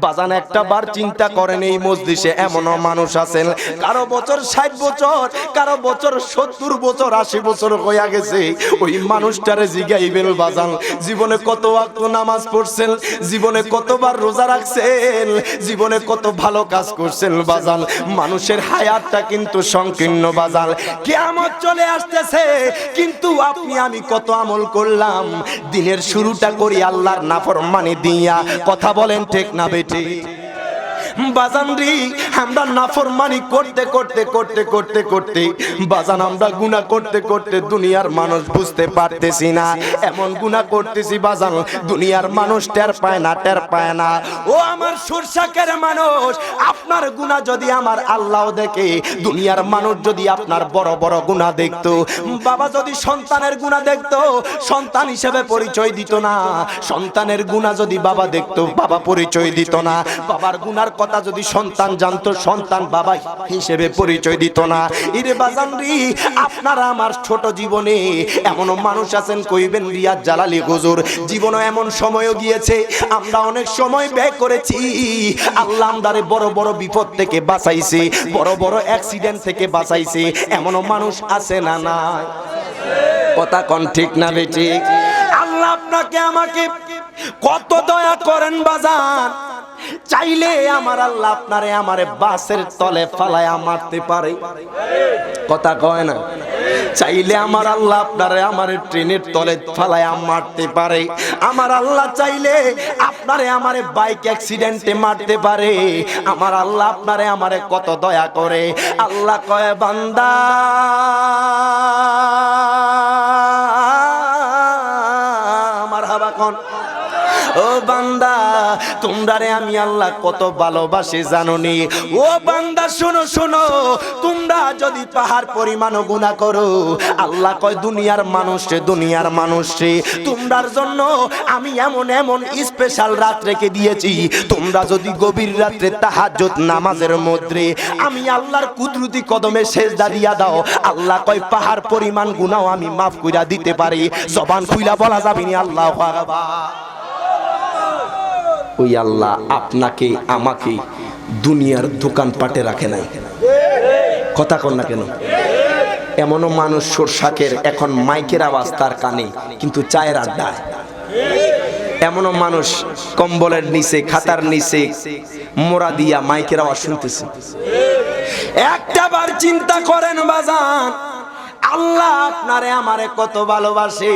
বাজান একটা বার চিন্তা করেন, এই মজলিসে এমনও মানুষ আছেন কারো বছর 60 বছর, কারো বছর 70 বছর, 80 বছর হয়ে গেছে। ওই মানুষটারে জিগাইবেন বাজান জীবনে কত ওয়াক্ত নামাজ পড়ছেন, জীবনে কতবার রোজা রাখছেন, জীবনে কত ভালো কাজ করছেন বাজান। মানুষের হায়াতটা কিন্তু সংকীর্ণ বাজান। কিয়ামত চলে আসতেছে, কিন্তু আপনি আমি কত আমল করলাম। দিনের শুরুটা করি আল্লাহর নাফরমানি দিয়া। কথা বলেন ঠিক না বেটি? বাজান রে, আমরা নাফরমানি করতে করতে করতে করতে করতে বাজান আমরা গুনাহ করতে করতে দুনিয়ার মানুষ বুঝতে পারতেছি না। এমন গুনাহ করতেছি বাজান দুনিয়ার মানুষ টের পায় না, টের পায় না। ও আমার সরসাকের মানুষ, আপনার গুনাহ যদি আমার আল্লাহ দেখে, দুনিয়ার মানুষ যদি আপনার বড় বড় গুনাহ দেখতো, বাবা যদি সন্তানের গুনাহ দেখতো সন্তান হিসেবে পরিচয় দিত না, সন্তানের গুনাহ যদি বাবা দেখতো বাবা পরিচয় দিত না, বাবার গুনার কথা যদি সন্তান জানতো সন্তান বাবা হিসেবে পরিচয় দিত না। ইরে বাজান রে, আপনারা আমার ছোট জীবনে এমনও মানুষ আছেন কইবেন রিয়াজ জালালী হুজুর জীবনে এমন সময়ও গিয়েছে আমরা অনেক সময় ব্যয় করেছি, আল্লাহ আমাদের বড় বড় বিপদ থেকে বাঁচাইছে, বড় বড় অ্যাক্সিডেন্ট থেকে বাঁচাইছে। এমনও মানুষ আছে না? না, কথা কোন ঠিক না বেটি? আল্লাহ আপনাকে আমাকে কত দয়া করেন বাজান। চাইলে আমার আল্লাহ আপনারে আমারে বাসের তলে ফালায়া মারতে পারে, কথা কয় না? চাইলে আমার আল্লাহ আপনারে আমারে ট্রেনের তলে ফালায়া মারতে পারে। আমার আল্লাহ চাইলে আপনারে আমারে বাইক অ্যাক্সিডেন্টে মারতে পারে। আমার আল্লাহ আপনারে আমারে কত দয়া করে। আল্লাহ কয় বান্দা আমার হাবা কোন, ও বান্দা তোমরারে আমি আল্লাহ কত ভালোবাসি জানোনি? ও বান্দা শোনো শোনো, তোমরা যদি পাহাড় পরিমাণ গুনাহ করো, আল্লাহ কয় দুনিয়ার মানুষ রে, দুনিয়ার মানুষ রে, তোমরার জন্য আমি এমন এমন স্পেশাল রাত রেখে দিয়েছি। তোমরা যদি গভীর রাত্রে তাহাজ্জুদ নামাজের মধ্যে আমি আল্লাহর কুদরতি কদমে সেজদা দিয়া দাও, আল্লাহ কয় পাহাড় পরিমাণ গুনাহ আমি মাফ কইরা দিতে পারি। জবান খুইলা বলা যাবে না আল্লাহু আকবার। ওই আল্লাহ আপনাকে আমাকে দুনিয়ার দোকানপাটে রাখে নাই, কথা কন না কেন? এমনও মানুষ সরসাকের এখন মাইকের আওয়াজ তার কানে, কিন্তু চায়ের আড্ডায়। এমনও মানুষ কম্বলের নিচে খাতার নিচে মোড়া দিয়া মাইকের আওয়াজ শুনতেছে। একটা বার চিন্তা করেন বাজান, আল্লাহ আপনারে আমারে কত ভালোবাসে,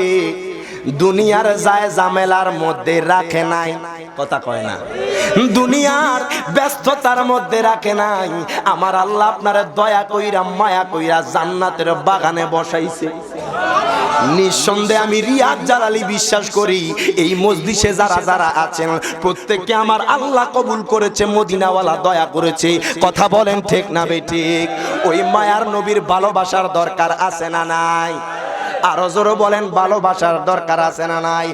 দুনিয়ার যায় ঝামেলার মধ্যে রাখে নাই, কথা কয় না? দুনিয়ার ব্যস্ততার মধ্যে রাখে নাই। আমার আল্লাহ আপনারে দয়া কইরা মায়া কইরা জান্নাতের বাগানে বসাইছে। নিঃসন্দেহে আমি রিয়াজ জালালী বিশ্বাস করি এই মজলিসে যারা যারা আছেন প্রত্যেককে আমার আল্লাহ কবুল করেছে, মদিনাওয়ালা দয়া করেছে। কথা বলেন ঠিক না বেঠিক? ওই মায়ার নবীর ভালোবাসার দরকার আছে না নাই? আরো জোরে বলেন, ভালোবাসার দরকার আছে না নাই?